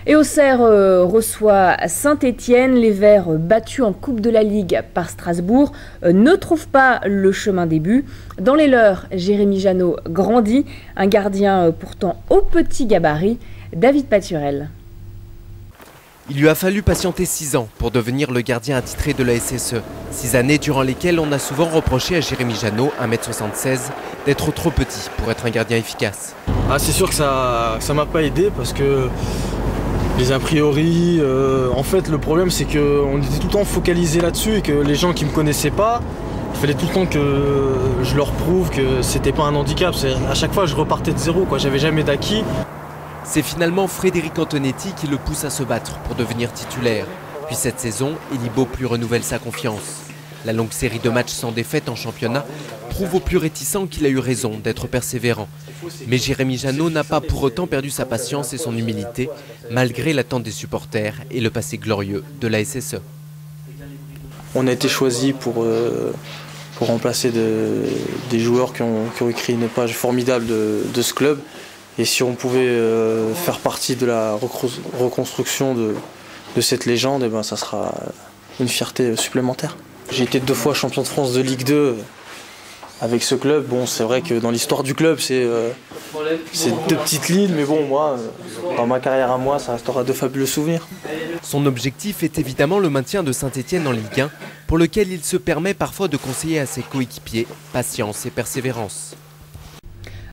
Et Auxerre reçoit Saint-Étienne. Les Verts, battus en Coupe de la Ligue par Strasbourg, ne trouvent pas le chemin des buts. Dans les leurs, Jérémy Janot grandit, un gardien pourtant au petit gabarit, David Paturel. Il lui a fallu patienter 6 ans pour devenir le gardien attitré de la SSE. 6 années durant lesquelles on a souvent reproché à Jérémy Janot, 1m76, d'être trop petit pour être un gardien efficace. C'est sûr que ça m'a pas aidé parce que les a priori, en fait le problème c'est qu'on était tout le temps focalisé là-dessus et que les gens qui me connaissaient pas, il fallait tout le temps que je leur prouve que c'était pas un handicap. À chaque fois je repartais de zéro, j'avais jamais d'acquis. C'est finalement Frédéric Antonetti qui le pousse à se battre pour devenir titulaire. Puis cette saison, Elibo plus renouvelle sa confiance. La longue série de matchs sans défaite en championnat prouve aux plus réticents qu'il a eu raison d'être persévérant. Mais Jérémy Janot n'a pas pour autant perdu sa patience et son humilité, malgré l'attente des supporters et le passé glorieux de la SSE. On a été choisi pour remplacer des joueurs qui ont écrit une page formidable de ce club. Et si on pouvait faire partie de la reconstruction de cette légende, ça sera une fierté supplémentaire. J'ai été 2 fois champion de France de Ligue 2 avec ce club. Bon, c'est vrai que dans l'histoire du club, c'est 2 petites lignes, mais bon, moi, dans ma carrière à moi, ça restera de fabuleux souvenirs. Son objectif est évidemment le maintien de Saint-Étienne en Ligue 1, pour lequel il se permet parfois de conseiller à ses coéquipiers patience et persévérance.